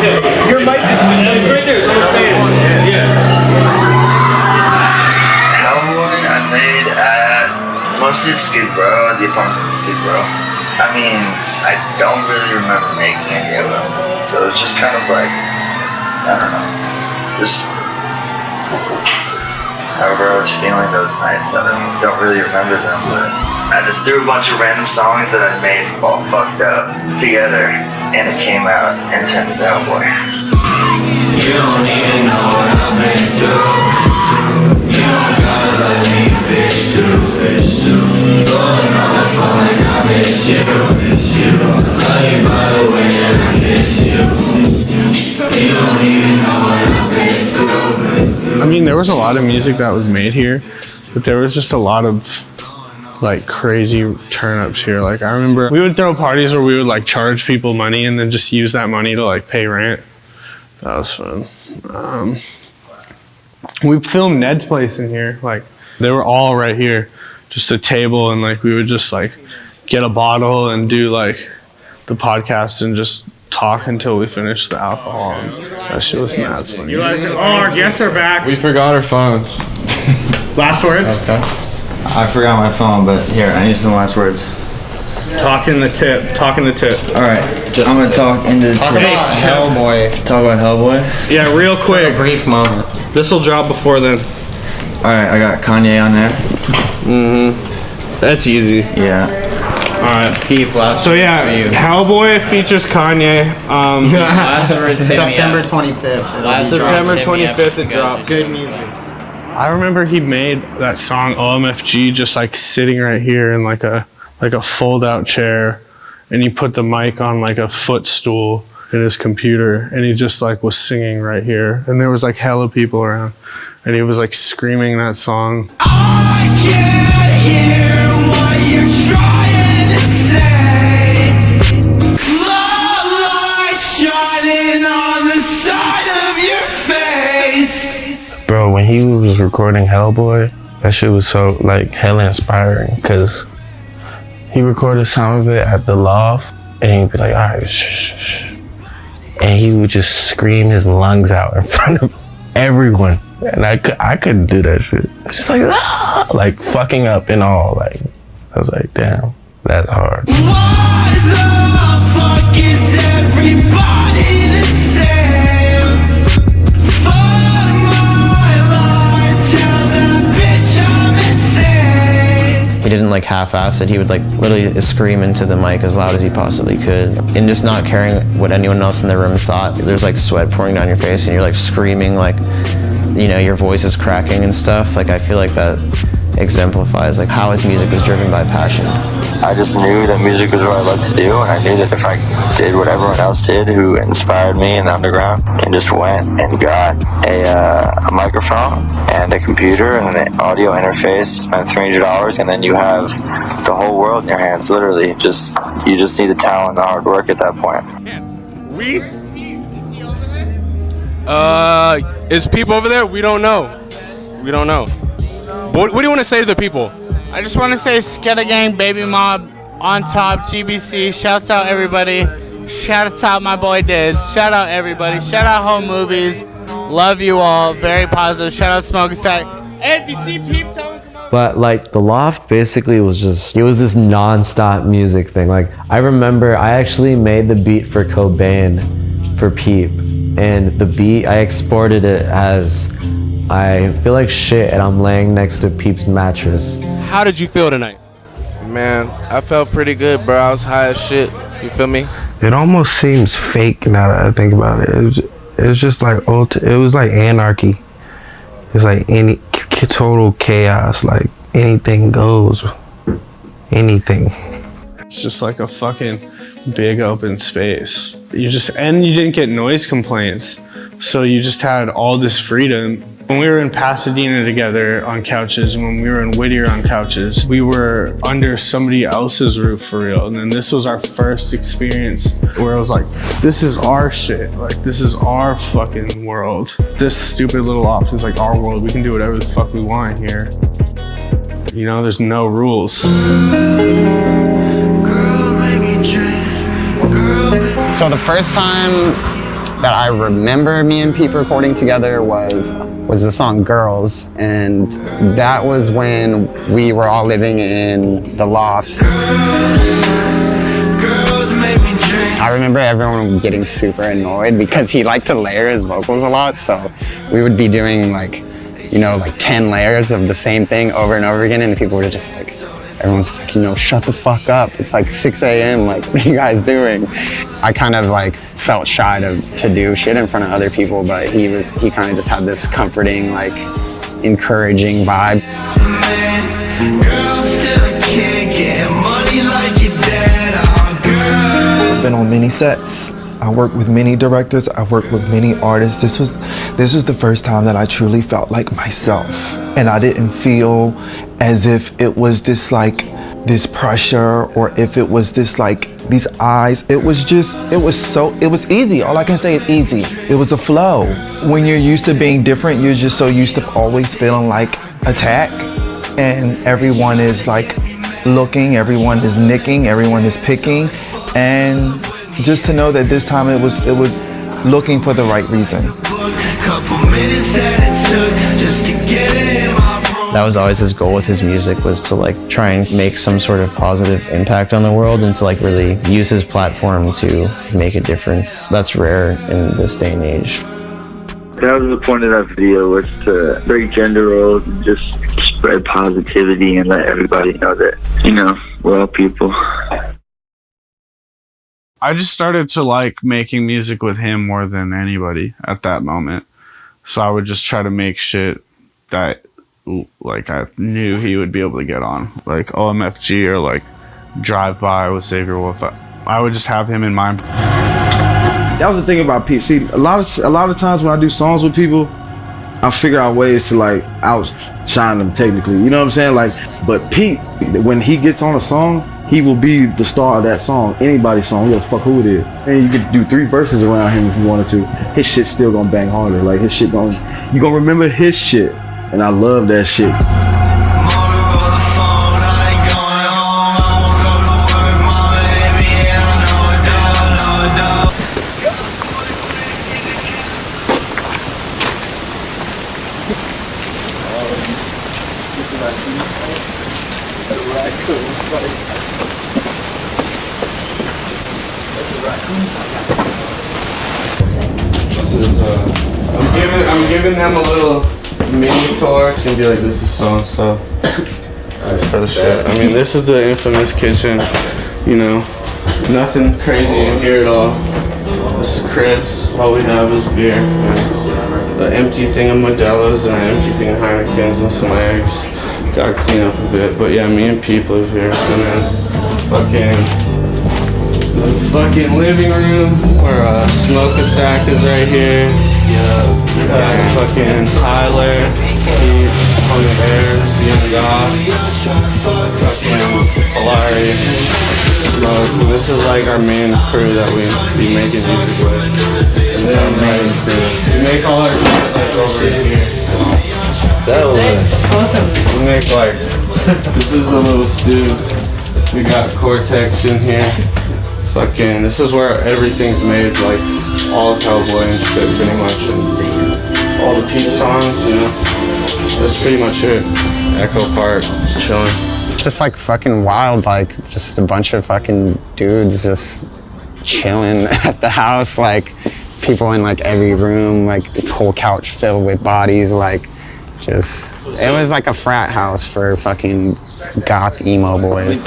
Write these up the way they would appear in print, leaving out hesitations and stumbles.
Your mic is right there. It's on the stand. Yeah. Hellboy I made at mostly at Skid Row, the apartment in Skid Row. I mean, I don't really remember making any of them. So it was just kind of like, I don't know, just however I was feeling those nights. I don't really remember them, but I just threw a bunch of random songs that I made all fucked up together, and it came out and turned into Hellboy. You don't even know what I've been through. You don't gotta let me bitch through. Going on the phone like I miss you. Love you by the way that I kiss you. You don't even know what I've been through. I mean, there was a lot of music that was made here, but there was just a lot of like crazy turn-ups here. Like I remember we would throw parties where we would like charge people money and then just use that money to like pay rent. That was fun. We filmed Ned's place in here. Like they were all right here, just a table, and like we would just like get a bottle and do like the podcast and just talk until we finished the alcohol. And that shit was mad funny. You guys, our guests are back. We forgot our phones. Last words? Okay. I forgot my phone, but here, I need some last words. Talking the tip. Alright, I'm gonna talk into the Talk about Hellboy. Talk about Hellboy? Yeah, real quick. A brief moment. This will drop before then. Alright, I got Kanye on there. That's easy. Yeah. Alright. Peep, last So yeah, Hellboy features Kanye. last words September 25th. September 25th it dropped. Good music. I remember he made that song OMFG just like sitting right here in like a fold-out chair, and he put the mic on like a footstool in his computer, and he just like was singing right here, and there was like hella people around, and he was like screaming that song. I can't hear what you're trying to say. My light shining on the side of your face. Bro, when he was recording Hellboy, that shit was so like hella inspiring, because he recorded some of it at the loft, and he'd be like, all right, shh. And he would just scream his lungs out in front of everyone. And I couldn't do that shit. It's just like, ah! Like fucking up and all. Like, I was like, damn, that's hard. Why the fuck is everybody the same? Fuck my life, tell that bitch I'm insane. He didn't like half-ass it. He would like literally scream into the mic as loud as he possibly could. And just not caring what anyone else in the room thought. There's like sweat pouring down your face and you're like screaming, like, you know, your voice is cracking and stuff. Like I feel like that exemplifies like how his music was driven by passion. I just knew that music was what I loved to do, and I knew that if I did what everyone else did who inspired me in the underground, and just went and got a microphone and a computer and an audio interface, spent $300, and then you have the whole world in your hands, literally. You just need the talent and the hard work at that point. Is Peep over there? We don't know. What do you want to say to the people? I just want to say Sketta Gang, Baby Mob, On Top, GBC, shouts out everybody. Shout out my boy Diz. Shout out everybody. Shout out Home Movies. Love you all. Very positive. Shout out Smokestack. Hey, if you see Peep, tell me. But like the loft basically was just, it was this non-stop music thing. Like I remember I actually made the beat for Cobain for Peep, and the beat I exported it as I feel like shit and I'm laying next to Peep's mattress. How did you feel tonight? Man, I felt pretty good, bro. I was high as shit. You feel me? It almost seems fake now that I think about it. It was just like it was like anarchy. It's like any total chaos. Like anything goes. Anything. It's just like a fucking big open space. You didn't get noise complaints, so you just had all this freedom. When we were in Pasadena together on couches, and when we were in Whittier on couches, we were under somebody else's roof for real. And then this was our first experience where it was like, this is our shit. Like, this is our fucking world. This stupid little loft is like our world. We can do whatever the fuck we want here. You know, there's no rules. So the first time that I remember me and Peep recording together was the song Girls, and that was when we were all living in the lofts. I remember everyone getting super annoyed because he liked to layer his vocals a lot, so we would be doing like, you know, like 10 layers of the same thing over and over again, and people were just like, everyone's just like, you know, shut the fuck up. It's like 6 a.m. Like, what are you guys doing? I kind of like felt shy to do shit in front of other people, but he kind of just had this comforting, like, encouraging vibe. I've been on many sets. I worked with many directors. I worked with many artists. This was the first time that I truly felt like myself, and I didn't feel as if it was this pressure, or if it was this like these eyes. It was easy. All I can say is easy. It was a flow. When you're used to being different, you're just so used to always feeling like attack, and everyone is like looking, everyone is nicking, everyone is picking, and just to know that this time it was looking for the right reason. That was always his goal with his music, was to like try and make some sort of positive impact on the world, and to like really use his platform to make a difference. That's rare in this day and age. That was the point of that video, was to break gender roles and just spread positivity and let everybody know that, you know, we're all people. I just started to like making music with him more than anybody at that moment. So I would just try to make shit that like I knew he would be able to get on, like omfg or like Drive By with Xavier Wolf. I would just have him in mind. That was the thing about Peep. See, a lot of times when I do songs with people, I figure out ways to like outshine them technically. You know what I'm saying? Like, but Peep, when he gets on a song, he will be the star of that song, anybody's song, who the fuck who it is. And you could do 3 verses around him if you wanted to. His shit's still gonna bang harder. Like his shit you gonna remember his shit. And I love that shit. I'm giving them a little mini tour. It's gonna be like, this is so nice for the shit. I mean, this is the infamous kitchen, you know, nothing crazy in here at all. This is cribs. All we have is beer, the empty thing of Modelo's and an empty thing of Heineken's and some eggs. Gotta clean up a bit, but yeah, me and Peep live here. And then fucking living room where Smoke a Sack is right here. Fucking Tyler, on the airs, Young God, fucking Polari. This is like our main crew that we be making music with. And then our main crew. We make all our music like over here. That was awesome. We make like, this is the little stew. We got Cortex in here. Fucking, this is where everything's made, like all of Hellboy and shit, pretty much, and all the Peep songs, you know. That's pretty much it. Echo Park, chilling. Just like fucking wild, like just a bunch of fucking dudes just chilling at the house, like people in like every room, like the whole couch filled with bodies, like just, it was like a frat house for fucking goth emo boys. Let me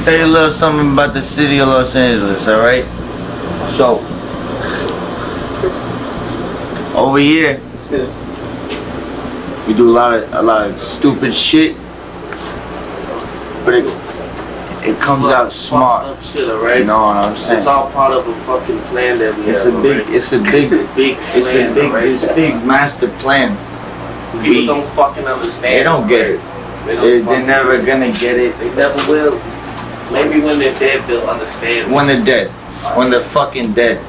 tell you a little something about the city of Los Angeles, all right? So, over here, we do a lot of stupid shit, but it comes out smart. Shit, right? You know what I'm saying? It's all part of a fucking plan that we It's have. a big master plan. People don't fucking understand. They don't get it. They're never gonna get it. They never will. Maybe when they're dead, they'll understand. When they're dead. When they're fucking dead.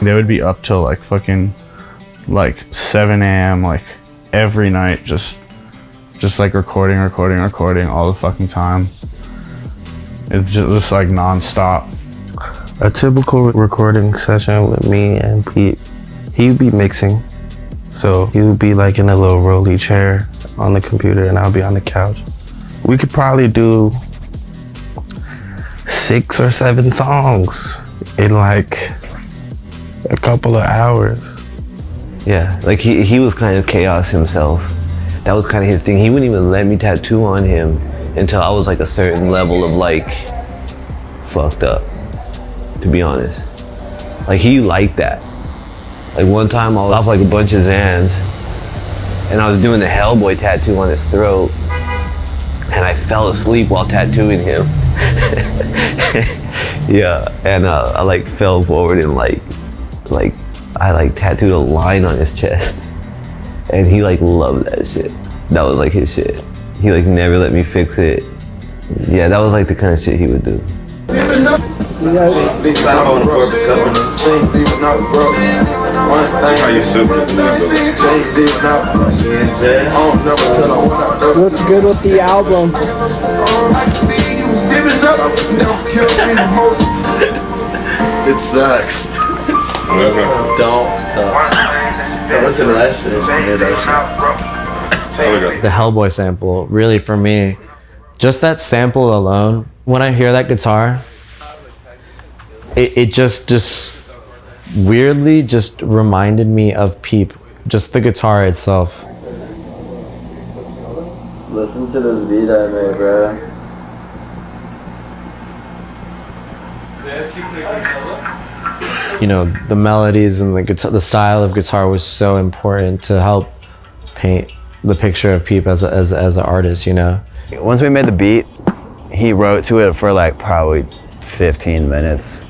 They would be up till like fucking like 7 a.m. like every night, just like recording all the fucking time. It's just like non-stop. A typical recording session with me and Pete, he would be mixing. So he would be like in a little rolly chair on the computer and I'll be on the couch. We could probably do 6 or 7 songs in like a couple of hours. Yeah, like he was kind of chaos himself. That was kind of his thing. He wouldn't even let me tattoo on him until I was like a certain level of like fucked up, to be honest. Like he liked that. Like one time I was off like a bunch of Xans and I was doing the Hellboy tattoo on his throat and I fell asleep while tattooing him. Yeah, and I like fell forward and like I like tattooed a line on his chest. And he like loved that shit. That was like his shit. He like never let me fix it. Yeah, that was like the kind of shit he would do. What's good with the album? It sucks. Don't listen to that shit. The Hellboy sample, really for me, just that sample alone, when I hear that guitar, it just weirdly just reminded me of Peep, just the guitar itself. Listen to this beat I made, bro. You know, the melodies and the guitar, the style of guitar was so important to help paint the picture of Peep as an artist, you know. Once we made the beat, he wrote to it for like probably 15 minutes.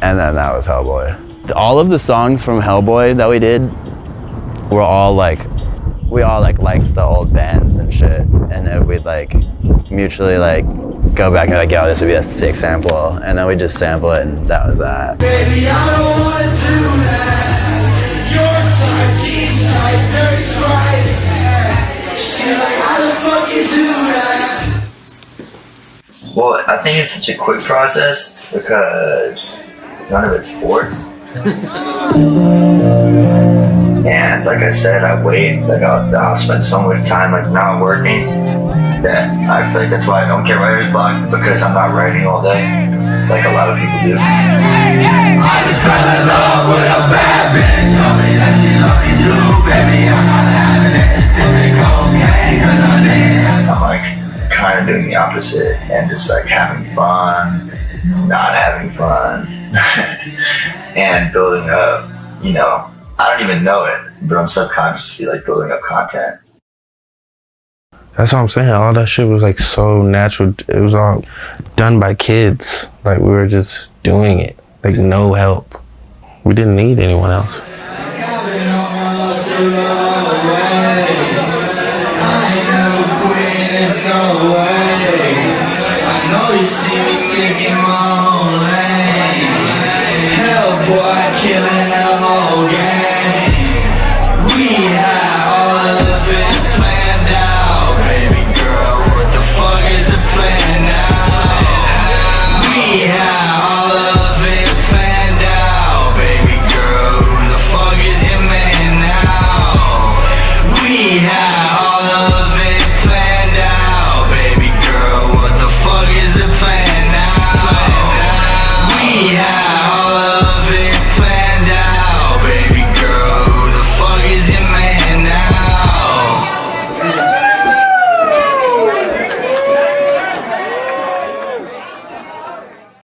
And then that was Hellboy. All of the songs from Hellboy that we did were all like, we all liked the old bands and shit. And then we'd like mutually like go back and be like, yo, this would be a sick sample. And then we just sample it and that was that. Baby, I don't wanna do that. Your type, jeans tight, dirty sprite. She like, how the fuck you do that? Well, I think it's such a quick process because none of it's forced. And like I said, I wait, like I'll spend so much time like not working that I feel like that's why I don't get writer's block, because I'm not writing all day like a lot of people do. I just fell in love with a bad bitch. Told me that she loved me too, baby. I'm not having it. Sipping cocaine 'cause I did. I'm like kind of doing the opposite and just like having fun, not having fun, and building up, you know, I don't even know it, but I'm subconsciously like building up content. That's what I'm saying. All that shit was like so natural. It was all done by kids. Like we were just doing it. Like no help. We didn't need anyone else. Hellboy killing the whole game. We had all of it planned out. Baby girl, what the fuck is the plan now? We had